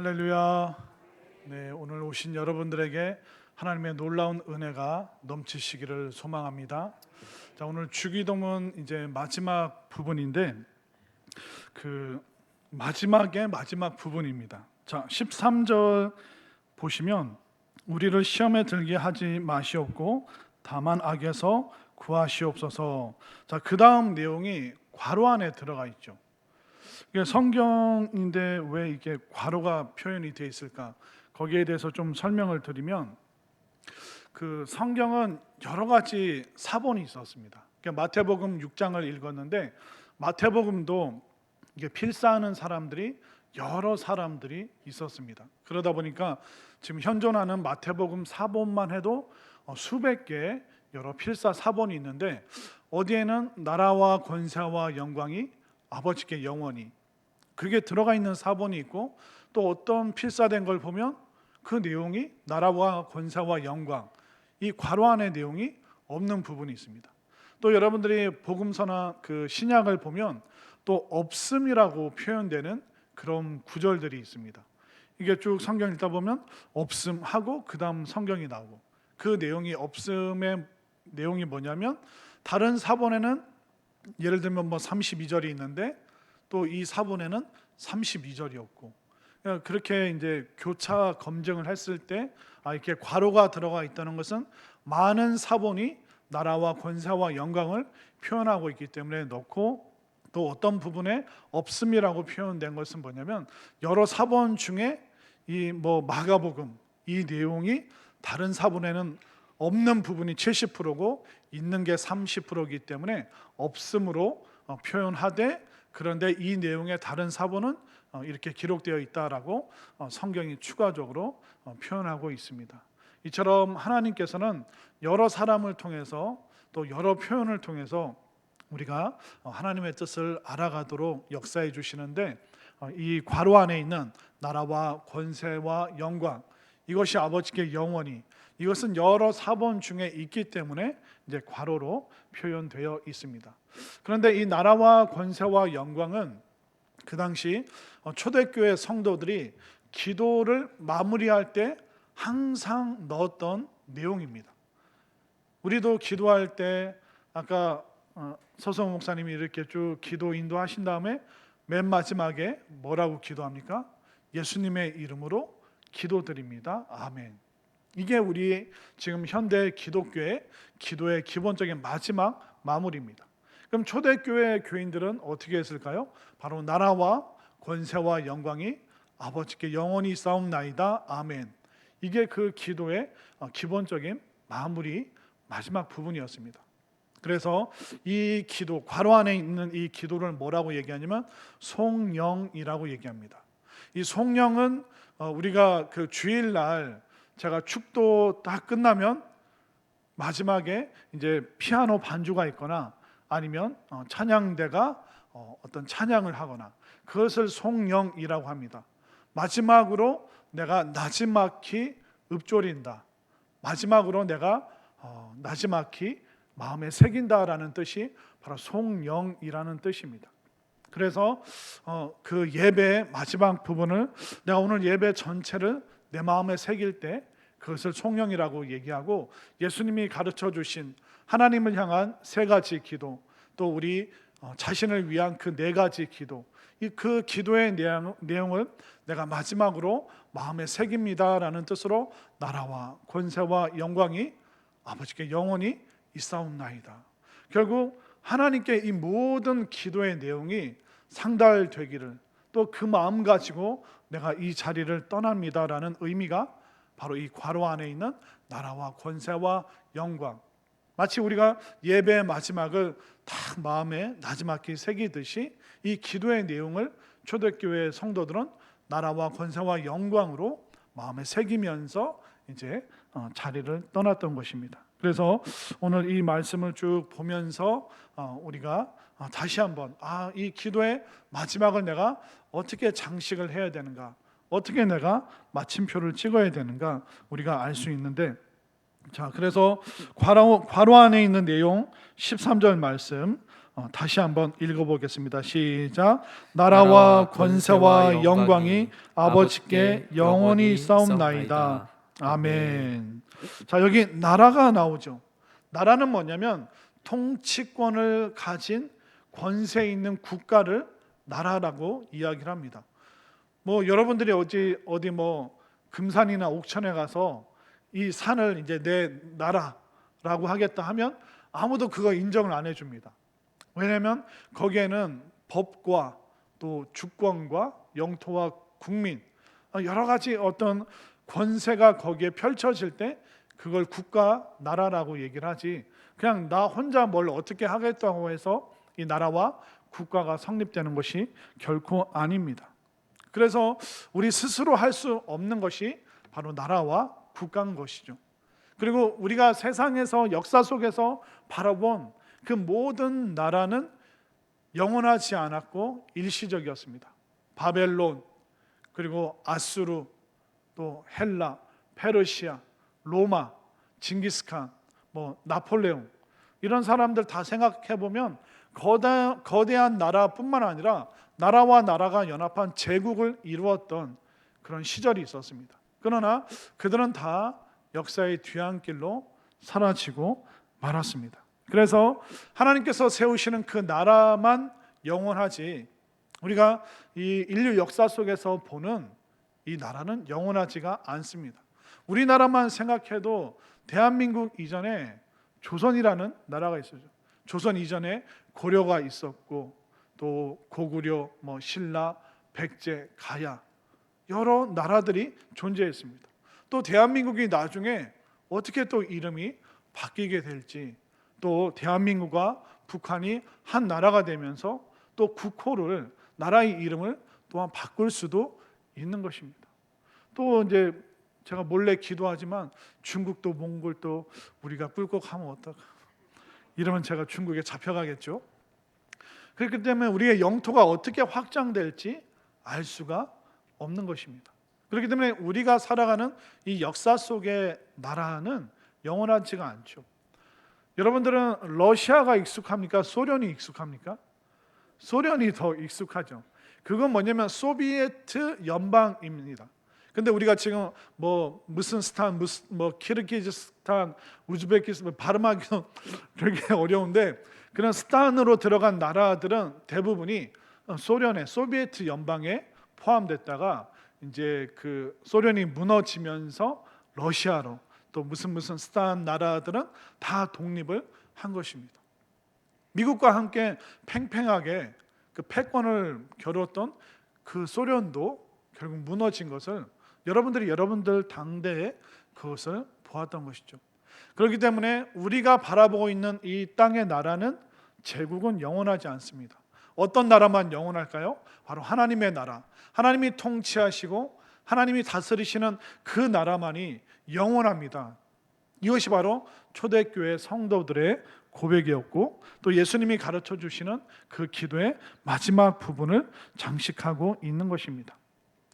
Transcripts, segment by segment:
할렐루야. 네, 오늘 오신 여러분들에게 하나님의 놀라운 은혜가 넘치시기를 소망합니다. 자, 오늘 주기도문 이제 마지막 부분인데 그 마지막의 마지막 부분입니다. 자, 13절 보시면 우리를 시험에 들게 하지 마시옵고 다만 악에서 구하시옵소서. 자, 그 다음 내용이 괄호 안에 들어가 있죠. 이게 성경인데 왜 이게 괄호가 표현이 되어 있을까? 거기에 대해서 좀 설명을 드리면 그 성경은 여러 가지 사본이 있었습니다. 그러니까 마태복음 6장을 읽었는데 마태복음도 이게 필사하는 사람들이 여러 사람들이 있었습니다. 그러다 보니까 지금 현존하는 마태복음 사본만 해도 수백 개의 여러 필사 사본이 있는데 어디에는 나라와 권세와 영광이 아버지께 영원히 그게 들어가 있는 사본이 있고 또 어떤 필사된 걸 보면 그 내용이 나라와 권세와 영광 이 괄호 안의 내용이 없는 부분이 있습니다. 또 여러분들이 복음서나 그 신약을 보면 또 없음이라고 표현되는 그런 구절들이 있습니다. 이게 쭉 성경 읽다 보면 없음하고 그 다음 성경이 나오고 그 내용이 없음의 내용이 뭐냐면 다른 사본에는 예를 들면 뭐 32절이 있는데 또 이 사본에는 32절이었고 그렇게 이제 교차 검증을 했을 때 이렇게 괄호가 들어가 있다는 것은 많은 사본이 나라와 권세와 영광을 표현하고 있기 때문에 넣고 또 어떤 부분에 없음이라고 표현된 것은 뭐냐면 여러 사본 중에 이 뭐 마가복음 이 내용이 다른 사본에는 없는 부분이 70%고 있는 게 30%이기 때문에 없음으로 표현하되 그런데 이 내용의 다른 사본은 이렇게 기록되어 있다라고 성경이 추가적으로 표현하고 있습니다. 이처럼 하나님께서는 여러 사람을 통해서 또 여러 표현을 통해서 우리가 하나님의 뜻을 알아가도록 역사해 주시는데 이 괄호 안에 있는 나라와 권세와 영광 이것이 아버지께 영원히 이것은 여러 사본 중에 있기 때문에 이제 괄호로 표현되어 있습니다. 그런데 이 나라와 권세와 영광은 그 당시 초대교회 성도들이 기도를 마무리할 때 항상 넣었던 내용입니다. 우리도 기도할 때 아까 서성호 목사님이 이렇게 쭉 기도 인도하신 다음에 맨 마지막에 뭐라고 기도합니까? 예수님의 이름으로 기도드립니다. 아멘. 이게 우리 지금 현대 기독교의 기도의 기본적인 마지막 마무리입니다. 그럼 초대교회 교인들은 어떻게 했을까요? 바로 나라와 권세와 영광이 아버지께 영원히 싸움나이다. 아멘. 이게 그 기도의 기본적인 마무리 마지막 부분이었습니다. 그래서 이 기도 괄호 안에 있는 이 기도를 뭐라고 얘기하냐면 송영이라고 얘기합니다. 이 송영은 우리가 그 주일날 제가 축도 딱 끝나면 마지막에 이제 피아노 반주가 있거나 아니면 찬양대가 어떤 찬양을 하거나 그것을 송영이라고 합니다. 마지막으로 내가 나지막히 읊조린다. 마지막으로 내가 나지막히 마음에 새긴다라는 뜻이 바로 송영이라는 뜻입니다. 그래서 그 예배의 마지막 부분을 내가 오늘 예배 전체를 내 마음에 새길 때 그것을 송영이라고 얘기하고 예수님이 가르쳐 주신 하나님을 향한 세 가지 기도 또 우리 자신을 위한 그 네 가지 기도 그 기도의 내용을 내가 마지막으로 마음에 새깁니다라는 뜻으로 나라와 권세와 영광이 아버지께 영원히 있사옵나이다. 결국 하나님께 이 모든 기도의 내용이 상달되기를 또 그 마음 가지고 내가 이 자리를 떠납니다라는 의미가 바로 이 괄호 안에 있는 나라와 권세와 영광 마치 우리가 예배의 마지막을 딱 마음에 나지막히 새기듯이 이 기도의 내용을 초대교회 성도들은 나라와 권세와 영광으로 마음에 새기면서 이제 자리를 떠났던 것입니다. 그래서 오늘 이 말씀을 쭉 보면서 우리가 다시 한번 이 기도의 마지막을 내가 어떻게 장식을 해야 되는가 어떻게 내가 마침표를 찍어야 되는가 우리가 알 수 있는데 자 그래서 괄호 안에 있는 내용 13절 말씀 다시 한번 읽어보겠습니다. 시작. 나라와 권세와 영광이 아버지께 영원히 싸움나이다. 아멘. 자, 여기 나라가 나오죠. 나라는 뭐냐면 통치권을 가진 권세 있는 국가를 나라라고 이야기를 합니다. 뭐 여러분들이 어디 뭐 금산이나 옥천에 가서 이 산을 이제 내 나라라고 하겠다 하면 아무도 그거 인정을 안 해줍니다. 왜냐하면 거기에는 법과 또 주권과 영토와 국민, 여러 가지 어떤 권세가 거기에 펼쳐질 때 그걸 국가, 나라라고 얘기를 하지, 그냥 나 혼자 뭘 어떻게 하겠다고 해서 이 나라와 국가가 성립되는 것이 결코 아닙니다. 그래서 우리 스스로 할 수 없는 것이 바로 나라와 국가인 것이죠. 그리고 우리가 세상에서 역사 속에서 바라본 그 모든 나라는 영원하지 않았고 일시적이었습니다. 바벨론, 그리고 아수르, 또 헬라, 페르시아, 로마, 징기스칸, 뭐 나폴레옹, 이런 사람들 다 생각해 보면 거대한 나라뿐만 아니라 나라와 나라가 연합한 제국을 이루었던 그런 시절이 있었습니다. 그러나 그들은 다 역사의 뒤안길로 사라지고 말았습니다. 그래서 하나님께서 세우시는 그 나라만 영원하지, 우리가 이 인류 역사 속에서 보는 이 나라는 영원하지가 않습니다. 우리나라만 생각해도 대한민국 이전에 조선이라는 나라가 있었죠. 조선 이전에 고려가 있었고 또 고구려, 뭐 신라, 백제, 가야, 여러 나라들이 존재했습니다. 또 대한민국이 나중에 어떻게 또 이름이 바뀌게 될지, 또 대한민국과 북한이 한 나라가 되면서 또 국호를, 나라의 이름을 또한 바꿀 수도 있는 것입니다. 또 이제 제가 몰래 기도하지만 중국도 몽골도 우리가 꿀꺽하면 어떨까? 이러면 제가 중국에 잡혀가겠죠. 그렇기 때문에 우리의 영토가 어떻게 확장될지 알 수가 없는 것입니다. 그렇기 때문에 우리가 살아가는 이 역사 속의 나라는 영원하지가 않죠. 여러분들은 러시아가 익숙합니까? 소련이 익숙합니까? 소련이 더 익숙하죠. 그건 뭐냐면 소비에트 연방입니다. 근데 우리가 지금 뭐 무슨 스탄, 뭐 키르기즈스탄, 우즈베키스탄 발음하기도 되게 어려운데, 그런 스탄으로 들어간 나라들은 대부분이 소련의 소비에트 연방에 포함됐다가 이제 그 소련이 무너지면서 러시아로, 또 무슨 스탄 나라들은 다 독립을 한 것입니다. 미국과 함께 팽팽하게 그 패권을 겨뤘던 그 소련도 결국 무너진 것을 여러분들 당대에 그것을 보았던 것이죠. 그렇기 때문에 우리가 바라보고 있는 이 땅의 나라는, 제국은 영원하지 않습니다. 어떤 나라만 영원할까요? 바로 하나님의 나라, 하나님이 통치하시고 하나님이 다스리시는 그 나라만이 영원합니다. 이것이 바로 초대교회 성도들의 고백이었고, 또 예수님이 가르쳐 주시는 그 기도의 마지막 부분을 장식하고 있는 것입니다.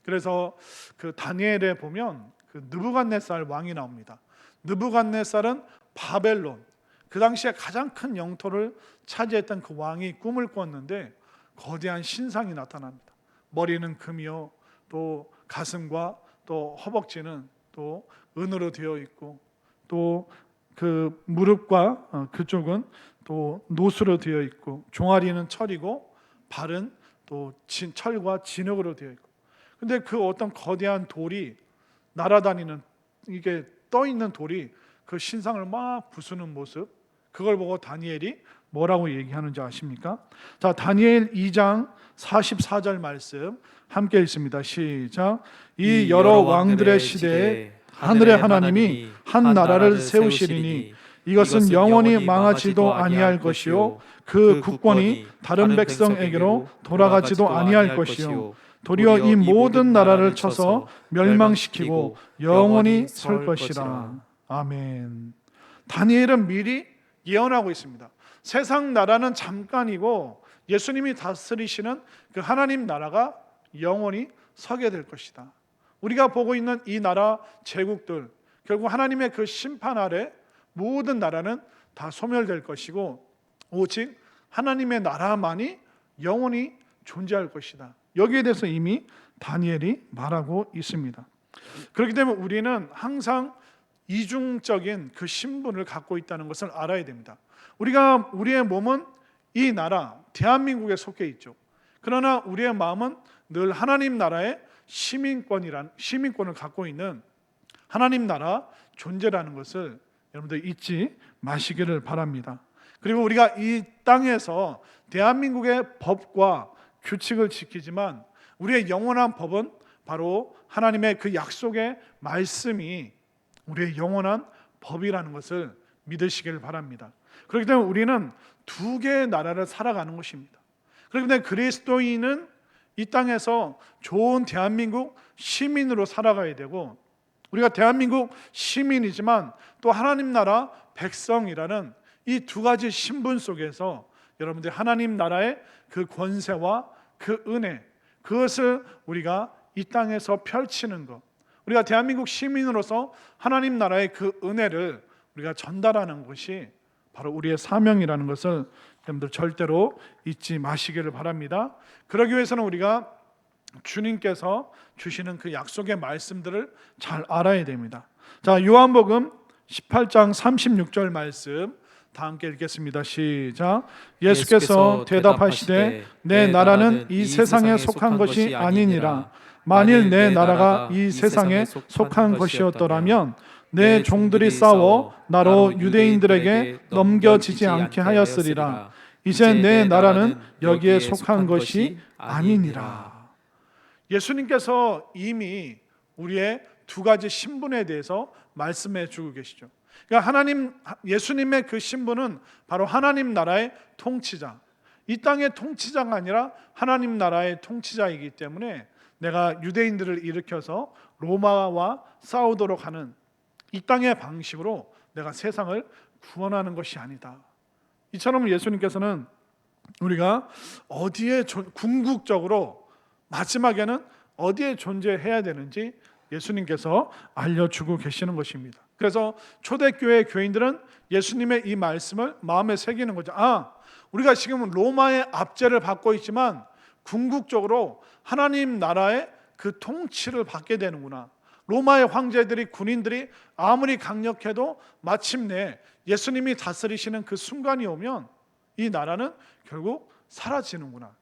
그래서 그 다니엘에 보면 그 느부갓네살 왕이 나옵니다. 느부갓네살은 바벨론, 그 당시에 가장 큰 영토를 차지했던 그 왕이 꿈을 꿨는데 거대한 신상이 나타납니다. 머리는 금이요, 또 가슴과 또 허벅지는 또 은으로 되어 있고, 또 그 무릎과 그쪽은 또 노수로 되어 있고, 종아리는 철이고 발은 또 철과 진흙으로 되어 있고. 근데 그 어떤 거대한 돌이 날아다니는, 이게 떠 있는 돌이 그 신상을 막 부수는 모습, 그걸 보고 다니엘이 뭐라고 얘기하는지 아십니까? 자, 다니엘 2장 44절 말씀 함께 읽습니다. 시작. 이 여러 왕들의 시대에 하늘의 하나님이 한 나라를 세우시리니 이것은 영원히 망하지도 아니할 것이요, 그 국권이 다른 백성에게로 돌아가지도 아니할 것이요, 도리어 이 모든 나라를 쳐서 멸망시키고 영원히 설 것이라. 아멘. 다니엘은 미리 예언하고 있습니다. 세상 나라는 잠깐이고 예수님이 다스리시는 그 하나님 나라가 영원히 서게 될 것이다. 우리가 보고 있는 이 나라 제국들, 결국 하나님의 그 심판 아래 모든 나라는 다 소멸될 것이고, 오직 하나님의 나라만이 영원히 존재할 것이다. 여기에 대해서 이미 다니엘이 말하고 있습니다. 그렇기 때문에 우리는 항상 이중적인 그 신분을 갖고 있다는 것을 알아야 됩니다. 우리의 몸은 이 나라 대한민국에 속해 있죠. 그러나 우리의 마음은 늘 하나님 나라의 시민권을 갖고 있는 하나님 나라 존재라는 것을 여러분들 잊지 마시기를 바랍니다. 그리고 우리가 이 땅에서 대한민국의 법과 규칙을 지키지만 우리의 영원한 법은 바로 하나님의 그 약속의 말씀이 우리의 영원한 법이라는 것을 믿으시길 바랍니다. 그렇기 때문에 우리는 두 개의 나라를 살아가는 것입니다. 그렇기 때문에 그리스도인은 이 땅에서 좋은 대한민국 시민으로 살아가야 되고, 우리가 대한민국 시민이지만 또 하나님 나라 백성이라는 이 두 가지 신분 속에서 여러분들 하나님 나라의 그 권세와 그 은혜, 그것을 우리가 이 땅에서 펼치는 것, 우리가 대한민국 시민으로서 하나님 나라의 그 은혜를 우리가 전달하는 것이 바로 우리의 사명이라는 것을 여러분들 절대로 잊지 마시기를 바랍니다. 그러기 위해서는 우리가 주님께서 주시는 그 약속의 말씀들을 잘 알아야 됩니다. 자, 요한복음 18장 36절 말씀 다 함께 읽겠습니다. 시작. 예수께서 대답하시되 내 나라는 이 세상에 속한 것이 아니니라. 만일 내 나라가 이 세상에 속한 것이었더라면 내 종들이 싸워 나로 유대인들에게 넘겨지지 않게 하였으리라. 이제 내 나라는 여기에 속한 것이 아니니라. 예수님께서 이미 우리의 두 가지 신분에 대해서 말씀해 주고 계시죠. 그러니까 예수님의 그 신분은 바로 하나님 나라의 통치자, 이 땅의 통치자가 아니라 하나님 나라의 통치자이기 때문에 내가 유대인들을 일으켜서 로마와 싸우도록 하는 이 땅의 방식으로 내가 세상을 구원하는 것이 아니다. 이처럼 예수님께서는 우리가 궁극적으로 마지막에는 어디에 존재해야 되는지 예수님께서 알려주고 계시는 것입니다. 그래서 초대교회 교인들은 예수님의 이 말씀을 마음에 새기는 거죠. 우리가 지금 로마의 압제를 받고 있지만 궁극적으로 하나님 나라의 그 통치를 받게 되는구나. 로마의 황제들이, 군인들이 아무리 강력해도 마침내 예수님이 다스리시는 그 순간이 오면 이 나라는 결국 사라지는구나.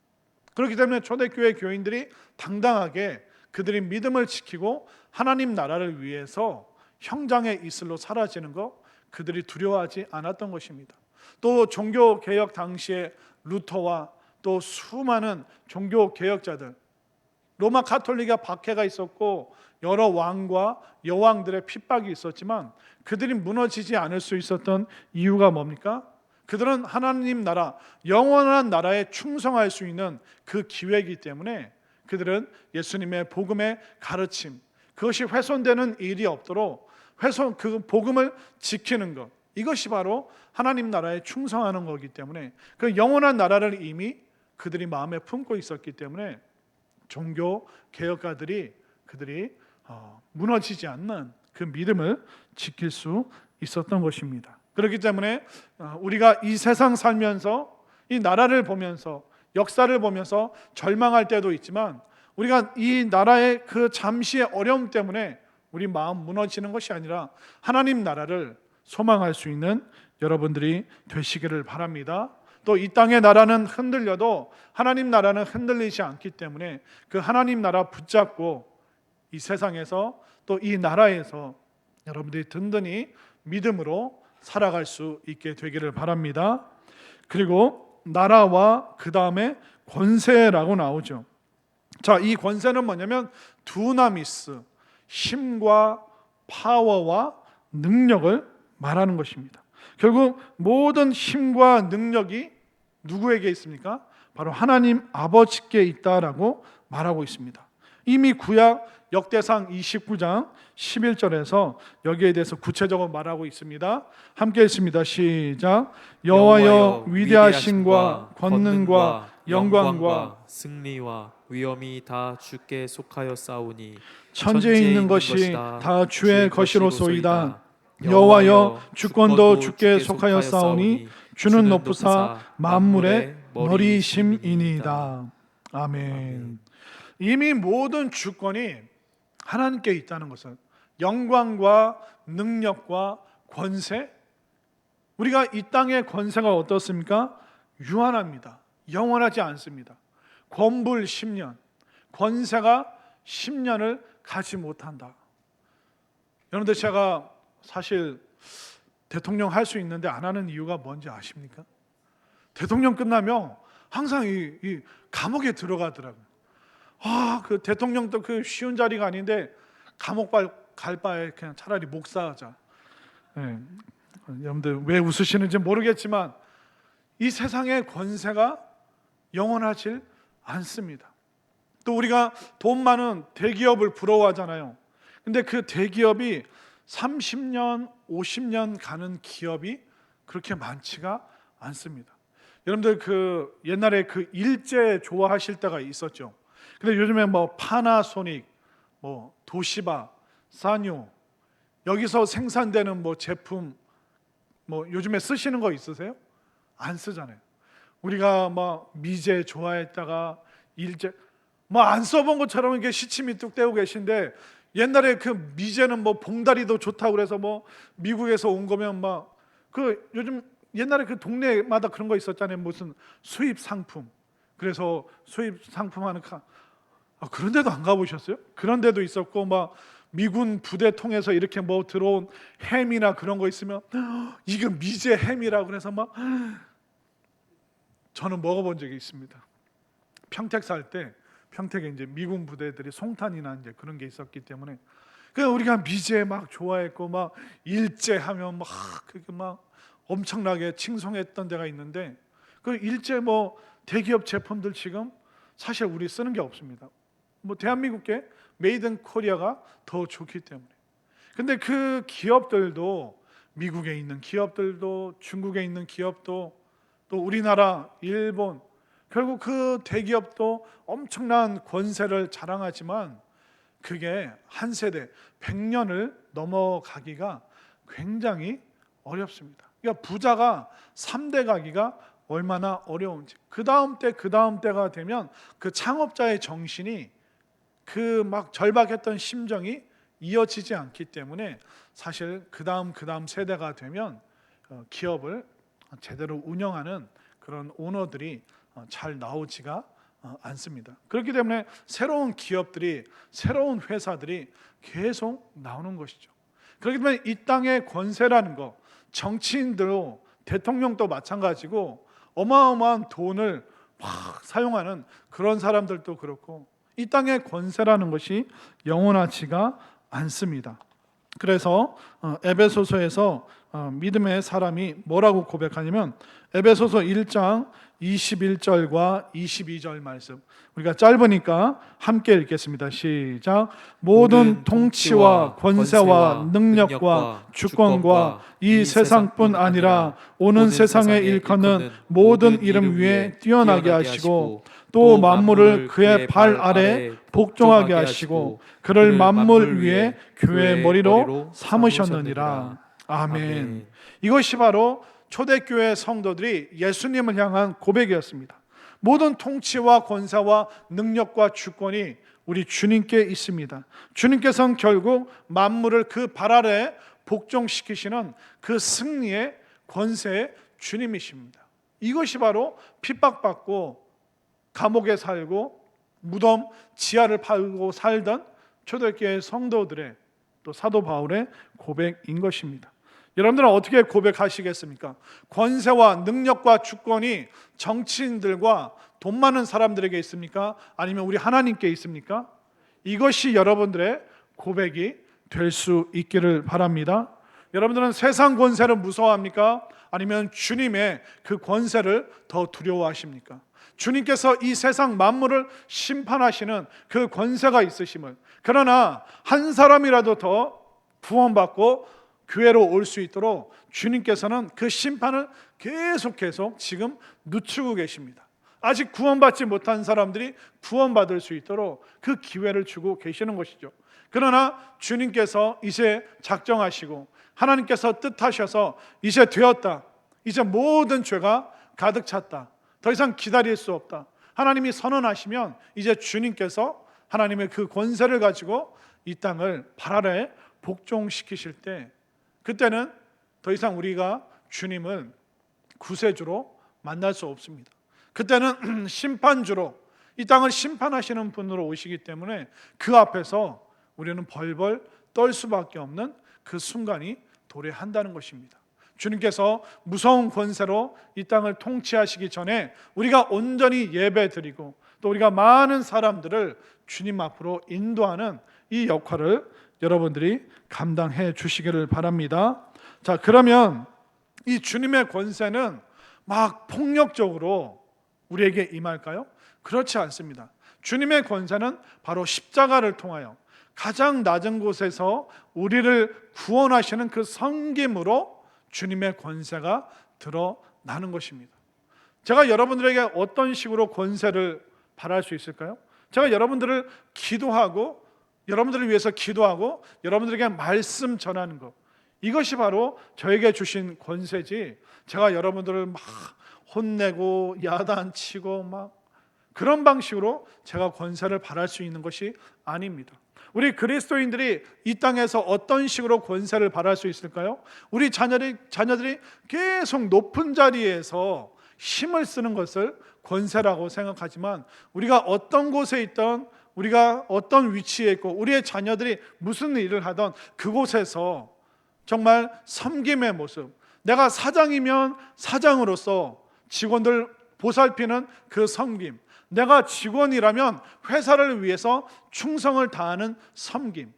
그렇기 때문에 초대교회 교인들이 당당하게 그들이 믿음을 지키고 하나님 나라를 위해서 형장의 이슬로 사라지는 것, 그들이 두려워하지 않았던 것입니다. 또 종교개혁 당시에 루터와 또 수많은 종교개혁자들, 로마 가톨릭의 박해가 있었고 여러 왕과 여왕들의 핍박이 있었지만 그들이 무너지지 않을 수 있었던 이유가 뭡니까? 그들은 하나님 나라, 영원한 나라에 충성할 수 있는 그 기회이기 때문에 그들은 예수님의 복음의 가르침, 그것이 훼손되는 일이 없도록 그 복음을 지키는 것, 이것이 바로 하나님 나라에 충성하는 거기 때문에 그 영원한 나라를 이미 그들이 마음에 품고 있었기 때문에 종교 개혁가들이 그들이 무너지지 않는 그 믿음을 지킬 수 있었던 것입니다. 그렇기 때문에 우리가 이 세상 살면서 이 나라를 보면서 역사를 보면서 절망할 때도 있지만 우리가 이 나라의 그 잠시의 어려움 때문에 우리 마음 무너지는 것이 아니라 하나님 나라를 소망할 수 있는 여러분들이 되시기를 바랍니다. 또 이 땅의 나라는 흔들려도 하나님 나라는 흔들리지 않기 때문에 그 하나님 나라 붙잡고 이 세상에서 또 이 나라에서 여러분들이 든든히 믿음으로 살아갈 수 있게 되기를 바랍니다. 그리고 나라와 그 다음에 권세라고 나오죠. 자, 이 권세는 뭐냐면 두나미스, 힘과 파워와 능력을 말하는 것입니다. 결국 모든 힘과 능력이 누구에게 있습니까? 바로 하나님 아버지께 있다라고 말하고 있습니다. 이미 구약 역대상 29장 11절에서 여기에 대해서 구체적으로 말하고 있습니다. 함께 읽습니다. 시작. 여호와여 위대하심과 권능과 영광과 승리와 위엄이 다 주께 속하였사오니 천지에 있는 것이 다 주의 것이로소이다. 여호와여 주권도 주께 속하였사오니 주는 높으사 만물의 머리심이니이다. 아멘. 아멘. 이미 모든 주권이 하나님께 있다는 것은 영광과 능력과 권세, 우리가 이 땅의 권세가 어떻습니까? 유한합니다. 영원하지 않습니다. 권불 10년, 권세가 10년을 가지 못한다. 여러분들, 제가 사실 대통령 할 수 있는데 안 하는 이유가 뭔지 아십니까? 대통령 끝나면 항상 이 감옥에 들어가더라고요. 그 대통령도 그 쉬운 자리가 아닌데 감옥 갈 바에 그냥 차라리 목사하자. 네. 여러분들 왜 웃으시는지 모르겠지만 이 세상의 권세가 영원하질 않습니다. 또 우리가 돈 많은 대기업을 부러워하잖아요. 근데 그 대기업이 30년, 50년 가는 기업이 그렇게 많지가 않습니다. 여러분들 그 옛날에 그 일제 좋아하실 때가 있었죠. 근데 요즘에 뭐 파나소닉, 뭐 도시바, 사뇨, 여기서 생산되는 뭐 제품 뭐 요즘에 쓰시는 거 있으세요? 안 쓰잖아요. 우리가 막 미제 좋아했다가 일제 뭐 안 써본 것처럼 이렇게 시침이 뚝 떼고 계신데, 옛날에 그 미제는 뭐 봉다리도 좋다고 그래서 뭐 미국에서 온 거면 막 그 요즘 옛날에 그 동네마다 그런 거 있었잖아요. 무슨 수입 상품. 그래서 수입 상품 하는 그런 데도 안 가보셨어요? 그런 데도 있었고, 막 미군 부대 통해서 이렇게 뭐 들어온 햄이나 그런 거 있으면 이거 미제 햄이라고 그래서 막 저는 먹어본 적이 있습니다. 평택 살 때 평택에 이제 미군 부대들이 송탄이나 이제 그런 게 있었기 때문에 그 우리가 미제 막 좋아했고 막 일제하면 막 그게 막 엄청나게 칭송했던 데가 있는데, 그 일제 뭐 대기업 제품들 지금 사실 우리 쓰는 게 없습니다. 뭐 대한민국계 메이드 인 코리아가 더 좋기 때문에. 근데 그 기업들도 미국에 있는 기업들도 중국에 있는 기업도 또 우리나라, 일본, 결국 그 대기업도 엄청난 권세를 자랑하지만 그게 한 세대 100년을 넘어가기가 굉장히 어렵습니다. 그러니까 부자가 3대 가기가 얼마나 어려운지, 그 다음 때가 되면 그 창업자의 정신이 그 막 절박했던 심정이 이어지지 않기 때문에 사실 그 다음 세대가 되면 기업을 제대로 운영하는 그런 오너들이 잘 나오지가 않습니다. 그렇기 때문에 새로운 기업들이, 새로운 회사들이 계속 나오는 것이죠. 그렇기 때문에 이 땅의 권세라는 거, 정치인도 대통령도 마찬가지고 어마어마한 돈을 막 사용하는 그런 사람들도 그렇고, 이 땅의 권세라는 것이 영원하지가 않습니다. 그래서 에베소서에서 믿음의 사람이 뭐라고 고백하냐면, 에베소서 1장 21절과 22절 말씀, 우리가 짧으니까 함께 읽겠습니다. 시작. 모든 통치와 권세와 능력과 주권과 이 세상뿐 아니라 오는 세상에 일컫는 모든 이름 위에 뛰어나게 하시고 또 만물을 그의 발 아래 복종하게 하시고 그를 만물 위에 교회의 머리로 삼으셨느니라. 아멘. 이것이 바로 초대교회 성도들이 예수님을 향한 고백이었습니다. 모든 통치와 권세와 능력과 주권이 우리 주님께 있습니다. 주님께서는 결국 만물을 그 발 아래 복종시키시는 그 승리의 권세의 주님이십니다. 이것이 바로 핍박받고 감옥에 살고 무덤 지하를 파고 살던 초대교회 성도들의, 또 사도 바울의 고백인 것입니다. 여러분들은 어떻게 고백하시겠습니까? 권세와 능력과 주권이 정치인들과 돈 많은 사람들에게 있습니까? 아니면 우리 하나님께 있습니까? 이것이 여러분들의 고백이 될 수 있기를 바랍니다. 여러분들은 세상 권세를 무서워합니까? 아니면 주님의 그 권세를 더 두려워하십니까? 주님께서 이 세상 만물을 심판하시는 그 권세가 있으심을, 그러나 한 사람이라도 더 구원받고 교회로 올 수 있도록 주님께서는 그 심판을 계속 지금 늦추고 계십니다. 아직 구원받지 못한 사람들이 구원받을 수 있도록 그 기회를 주고 계시는 것이죠. 그러나 주님께서 이제 작정하시고 하나님께서 뜻하셔서 이제 되었다, 이제 모든 죄가 가득 찼다. 더 이상 기다릴 수 없다. 하나님이 선언하시면 이제 주님께서 하나님의 그 권세를 가지고 이 땅을 발 아래 복종시키실 때, 그때는 더 이상 우리가 주님을 구세주로 만날 수 없습니다. 그때는 심판주로 이 땅을 심판하시는 분으로 오시기 때문에 그 앞에서 우리는 벌벌 떨 수밖에 없는 그 순간이 도래한다는 것입니다. 주님께서 무서운 권세로 이 땅을 통치하시기 전에 우리가 온전히 예배드리고 또 우리가 많은 사람들을 주님 앞으로 인도하는 이 역할을 여러분들이 감당해 주시기를 바랍니다. 자, 그러면 이 주님의 권세는 막 폭력적으로 우리에게 임할까요? 그렇지 않습니다. 주님의 권세는 바로 십자가를 통하여 가장 낮은 곳에서 우리를 구원하시는 그 섬김으로 주님의 권세가 드러나는 것입니다. 제가 여러분들에게 어떤 식으로 권세를 바랄 수 있을까요? 제가 여러분들을 기도하고 여러분들을 위해서 기도하고 여러분들에게 말씀 전하는 것, 이것이 바로 저에게 주신 권세지, 제가 여러분들을 막 혼내고 야단치고 막 그런 방식으로 제가 권세를 바랄 수 있는 것이 아닙니다. 우리 그리스도인들이 이 땅에서 어떤 식으로 권세를 바랄 수 있을까요? 우리 자녀들이 계속 높은 자리에서 힘을 쓰는 것을 권세라고 생각하지만, 우리가 어떤 곳에 있던, 우리가 어떤 위치에 있고 우리의 자녀들이 무슨 일을 하던 그곳에서 정말 섬김의 모습, 내가 사장이면 사장으로서 직원들 보살피는 그 섬김, 내가 직원이라면 회사를 위해서 충성을 다하는 섬김,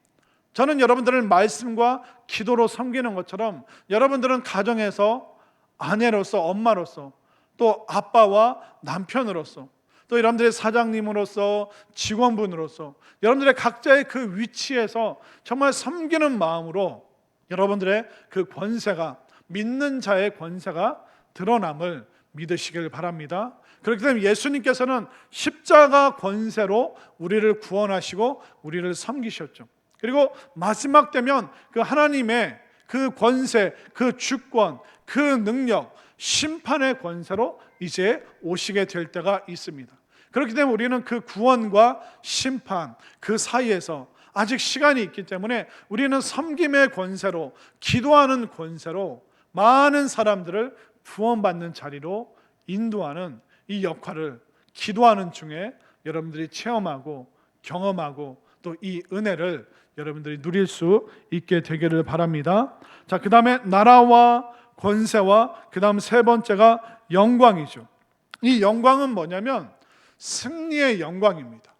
저는 여러분들을 말씀과 기도로 섬기는 것처럼 여러분들은 가정에서 아내로서, 엄마로서, 또 아빠와 남편으로서, 또 여러분들의 사장님으로서, 직원분으로서 여러분들의 각자의 그 위치에서 정말 섬기는 마음으로 여러분들의 그 권세가, 믿는 자의 권세가 드러남을 믿으시길 바랍니다. 그렇기 때문에 예수님께서는 십자가 권세로 우리를 구원하시고 우리를 섬기셨죠. 그리고 마지막 되면 그 하나님의 그 권세, 그 주권, 그 능력, 심판의 권세로 이제 오시게 될 때가 있습니다. 그렇기 때문에 우리는 그 구원과 심판 그 사이에서 아직 시간이 있기 때문에 우리는 섬김의 권세로, 기도하는 권세로 많은 사람들을 구원받는 자리로 인도하는 이 역할을 기도하는 중에 여러분들이 체험하고 경험하고 또 이 은혜를 여러분들이 누릴 수 있게 되기를 바랍니다. 자, 그 다음에 나라와 권세와 그 다음 세 번째가 영광이죠. 이 영광은 뭐냐면 승리의 영광입니다.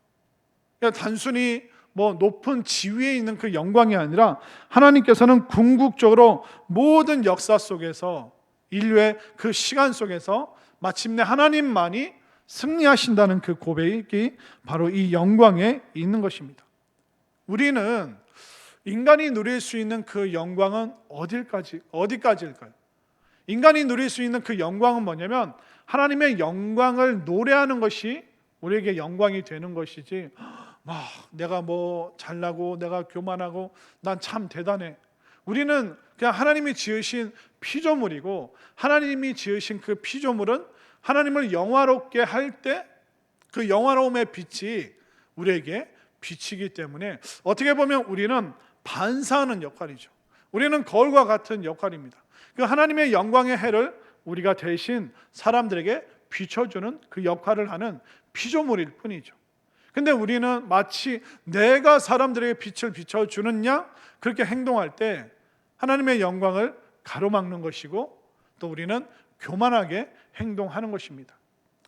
그러니까 단순히 높은 지위에 있는 그 영광이 아니라 하나님께서는 궁극적으로 모든 역사 속에서, 인류의 그 시간 속에서 마침내 하나님만이 승리하신다는 그 고백이 바로 이 영광에 있는 것입니다. 우리는 인간이 누릴 수 있는 그 영광은 어디까지일까요? 인간이 누릴 수 있는 그 영광은 뭐냐면 하나님의 영광을 노래하는 것이 우리에게 영광이 되는 것이지, 막 내가 잘나고 내가 교만하고 난 참 대단해, 우리는 그냥 하나님이 지으신 피조물이고, 하나님이 지으신 그 피조물은 하나님을 영화롭게 할 때 그 영화로움의 빛이 우리에게 비치기 때문에 어떻게 보면 우리는 반사하는 역할이죠. 우리는 거울과 같은 역할입니다. 그 하나님의 영광의 해를 우리가 대신 사람들에게 비춰주는 그 역할을 하는 피조물일 뿐이죠. 근데 우리는 마치 내가 사람들에게 빛을 비춰주는 양 그렇게 행동할 때 하나님의 영광을 가로막는 것이고, 또 우리는 교만하게 행동하는 것입니다.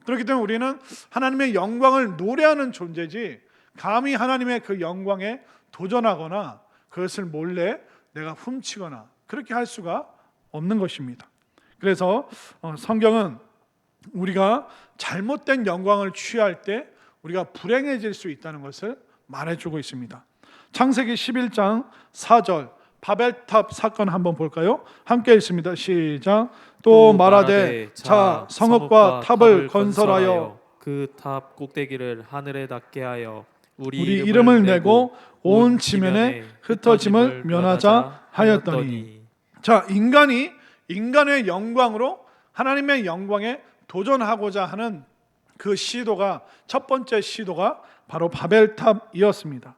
그렇기 때문에 우리는 하나님의 영광을 노래하는 존재지, 감히 하나님의 그 영광에 도전하거나 그것을 몰래 내가 훔치거나 그렇게 할 수가 없는 것입니다. 그래서 성경은 우리가 잘못된 영광을 취할 때 우리가 불행해질 수 있다는 것을 말해주고 있습니다. 창세기 11장 4절 바벨탑 사건 한번 볼까요? 함께 읽습니다. 시작. 또 말하되 자 성읍과 탑을 건설하여 그 탑 꼭대기를 하늘에 닿게 하여 우리 이름을 내고 온 지면에 흩어짐을 면하자 하였더니. 자, 인간의 영광으로 하나님의 영광에 도전하고자 하는 그 시도가, 첫 번째 시도가 바로 바벨탑이었습니다.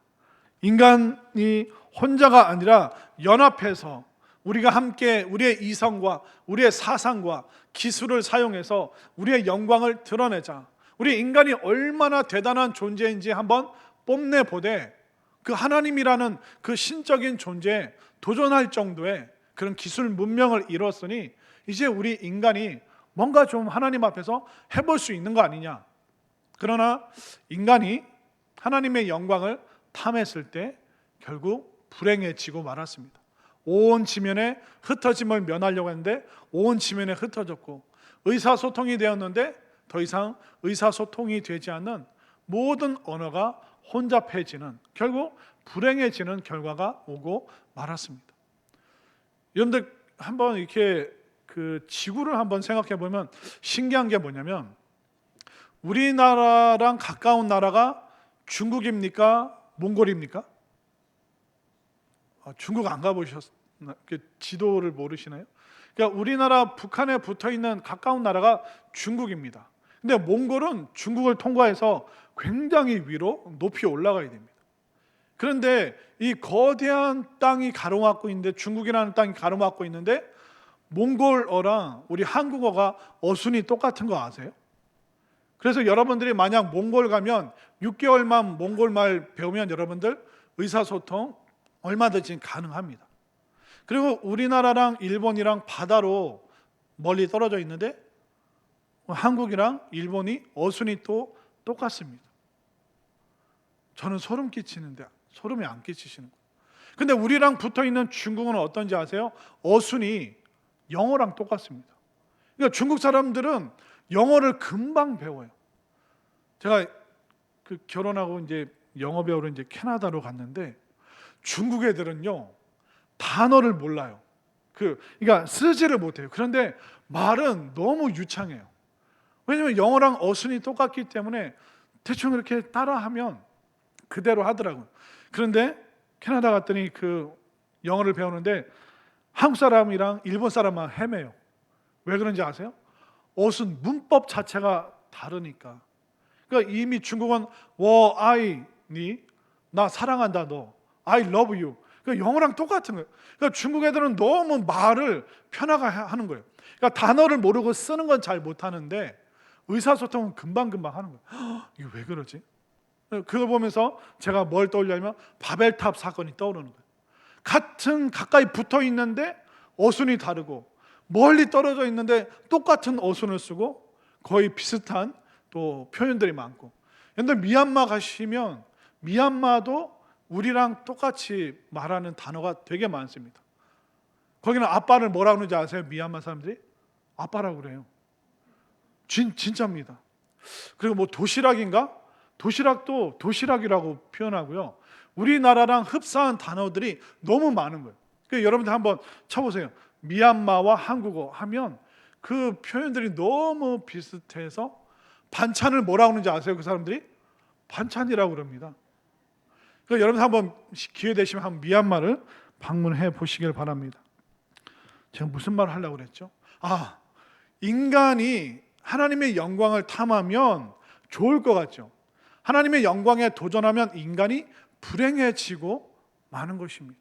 인간이 혼자가 아니라 연합해서 우리가 함께 우리의 이성과 우리의 사상과 기술을 사용해서 우리의 영광을 드러내자. 우리 인간이 얼마나 대단한 존재인지 한번 뽐내보되 그 하나님이라는 그 신적인 존재에 도전할 정도의 그런 기술 문명을 이뤘으니 이제 우리 인간이 뭔가 좀 하나님 앞에서 해볼 수 있는 거 아니냐. 그러나 인간이 하나님의 영광을 탐했을 때 결국 불행해지고 말았습니다. 온 지면에 흩어짐을 면하려고 했는데 온 지면에 흩어졌고, 의사소통이 되었는데 더 이상 의사소통이 되지 않는 모든 언어가 혼잡해지는, 결국 불행해지는 결과가 오고 말았습니다. 여러분들 한번 이렇게 그 지구를 한번 생각해 보면 신기한 게 뭐냐면, 우리나라랑 가까운 나라가 중국입니까? 몽골입니까? 중국 안 가보셨나요? 지도를 모르시나요? 그러니까 우리나라 북한에 붙어 있는 가까운 나라가 중국입니다. 근데 몽골은 중국을 통과해서 굉장히 위로 높이 올라가야 됩니다. 그런데 이 거대한 땅이 가로막고 있는데, 중국이라는 땅이 가로막고 있는데 몽골어랑 우리 한국어가 어순이 똑같은 거 아세요? 그래서 여러분들이 만약 몽골 가면 6개월만 몽골 말 배우면 여러분들 의사소통 얼마든지 가능합니다. 그리고 우리나라랑 일본이랑 바다로 멀리 떨어져 있는데 한국이랑 일본이 어순이 또 똑같습니다. 저는 소름 끼치는데 소름이 안 끼치시는 거예요. 근데 우리랑 붙어 있는 중국은 어떤지 아세요? 어순이 영어랑 똑같습니다. 그러니까 중국 사람들은 영어를 금방 배워요. 제가 그 결혼하고 이제 영어 배우러 이제 캐나다로 갔는데 중국 애들은요 단어를 몰라요. 그러니까 쓰지를 못해요. 그런데 말은 너무 유창해요. 왜냐하면 영어랑 어순이 똑같기 때문에 대충 이렇게 따라하면 그대로 하더라고요. 그런데 캐나다 갔더니 그 영어를 배우는데 한국 사람이랑 일본 사람만 헤매요. 왜 그런지 아세요? 어순, 문법 자체가 다르니까. 그러니까 이미 중국은 아이니 나 사랑한다 너 I love you. 그러니까 영어랑 똑같은 거예요. 그러니까 중국 애들은 너무 말을 편하게 하는 거예요. 그러니까 단어를 모르고 쓰는 건 잘 못하는데 의사소통은 금방금방 하는 거예요. 이게 왜 그러지? 그걸 보면서 제가 뭘 떠올리냐면 바벨탑 사건이 떠오르는 거예요. 같은 가까이 붙어 있는데 어순이 다르고 멀리 떨어져 있는데 똑같은 어순을 쓰고 거의 비슷한 또 표현들이 많고. 그런데 미얀마 가시면 미얀마도 우리랑 똑같이 말하는 단어가 되게 많습니다. 거기는 아빠를 뭐라고 그러는지 아세요? 미얀마 사람들이? 아빠라고 그래요. 진짜입니다. 그리고 뭐 도시락인가? 도시락도 도시락이라고 표현하고요. 우리나라랑 흡사한 단어들이 너무 많은 거예요. 그러니까 여러분들 한번 쳐보세요. 미얀마와 한국어 하면 그 표현들이 너무 비슷해서 반찬을 뭐라고 하는지 아세요? 그 사람들이? 반찬이라고 그럽니다. 그러니까 여러분 한번 기회 되시면 한번 미얀마를 방문해 보시길 바랍니다. 제가 무슨 말을 하려고 그랬죠? 인간이 하나님의 영광을 탐하면 좋을 것 같죠. 하나님의 영광에 도전하면 인간이 불행해지고 마는 것입니다.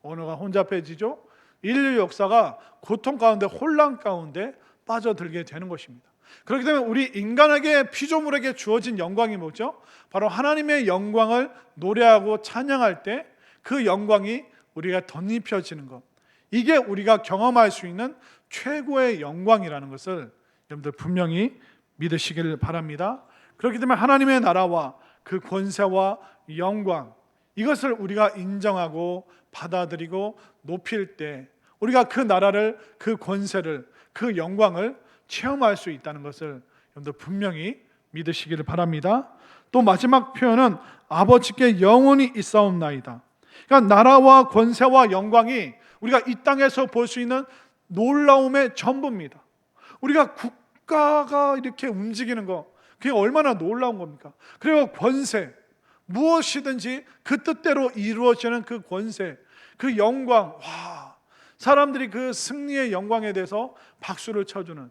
언어가 혼잡해지죠. 인류 역사가 고통 가운데 혼란 가운데 빠져들게 되는 것입니다. 그렇기 때문에 우리 인간에게 피조물에게 주어진 영광이 뭐죠? 바로 하나님의 영광을 노래하고 찬양할 때 그 영광이 우리가 덧입혀지는 것, 이게 우리가 경험할 수 있는 최고의 영광이라는 것을 여러분들 분명히 믿으시길 바랍니다. 그렇기 때문에 하나님의 나라와 그 권세와 영광, 이것을 우리가 인정하고 받아들이고 높일 때 우리가 그 나라를, 그 권세를, 그 영광을 체험할 수 있다는 것을 여러분들 분명히 믿으시기를 바랍니다. 또 마지막 표현은 아버지께 영원히 있사옵나이다. 그러니까 나라와 권세와 영광이 우리가 이 땅에서 볼 수 있는 놀라움의 전부입니다. 우리가 국가가 이렇게 움직이는 거, 그게 얼마나 놀라운 겁니까? 그리고 권세, 무엇이든지 그 뜻대로 이루어지는 그 권세, 그 영광, 사람들이 그 승리의 영광에 대해서 박수를 쳐주는,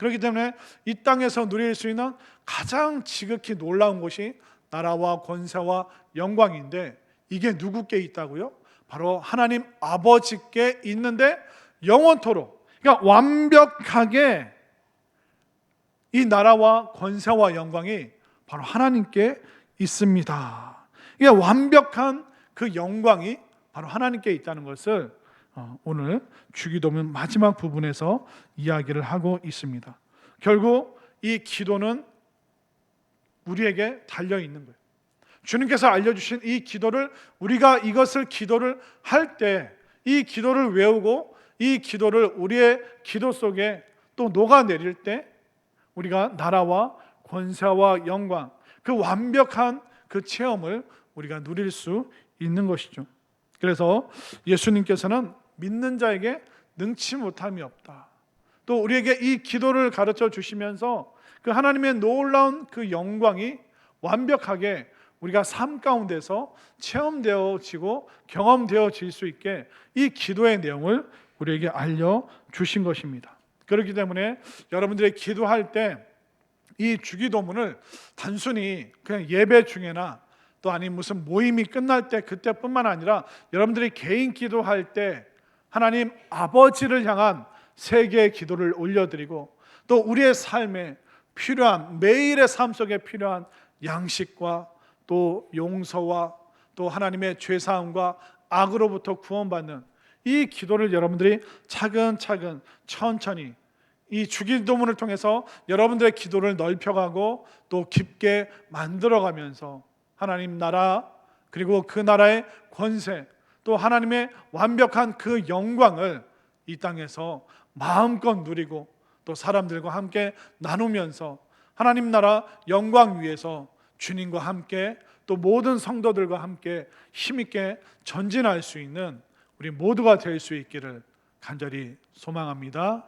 그렇기 때문에 이 땅에서 누릴 수 있는 가장 지극히 놀라운 것이 나라와 권세와 영광인데, 이게 누구께 있다고요? 바로 하나님 아버지께 있는데 영원토록, 그러니까 완벽하게 이 나라와 권세와 영광이 바로 하나님께 있습니다. 이게 완벽한 그 영광이 바로 하나님께 있다는 것을 오늘 주기도문 마지막 부분에서 이야기를 하고 있습니다. 결국 이 기도는 우리에게 달려 있는 거예요. 주님께서 알려주신 이 기도를, 우리가 이것을 기도를 할 때, 이 기도를 외우고 이 기도를 우리의 기도 속에 또 녹아내릴 때 우리가 나라와 권세와 영광, 그 완벽한 그 체험을 우리가 누릴 수 있는 것이죠. 그래서 예수님께서는 믿는 자에게 능치 못함이 없다. 또 우리에게 이 기도를 가르쳐 주시면서 그 하나님의 놀라운 그 영광이 완벽하게 우리가 삶 가운데서 체험되어지고 경험되어질 수 있게 이 기도의 내용을 우리에게 알려주신 것입니다. 그렇기 때문에 여러분들이 기도할 때 이 주기도문을 단순히 그냥 예배 중에나 또 아니면 무슨 모임이 끝날 때 그때뿐만 아니라 여러분들이 개인 기도할 때 하나님 아버지를 향한 세 개의 기도를 올려드리고, 또 우리의 삶에 필요한, 매일의 삶 속에 필요한 양식과 또 용서와 또 하나님의 죄사함과 악으로부터 구원받는 이 기도를 여러분들이 차근차근 천천히 이 주기도문을 통해서 여러분들의 기도를 넓혀가고 또 깊게 만들어가면서 하나님 나라, 그리고 그 나라의 권세, 또 하나님의 완벽한 그 영광을 이 땅에서 마음껏 누리고 또 사람들과 함께 나누면서 하나님 나라 영광 위에서 주님과 함께 또 모든 성도들과 함께 힘있게 전진할 수 있는 우리 모두가 될 수 있기를 간절히 소망합니다.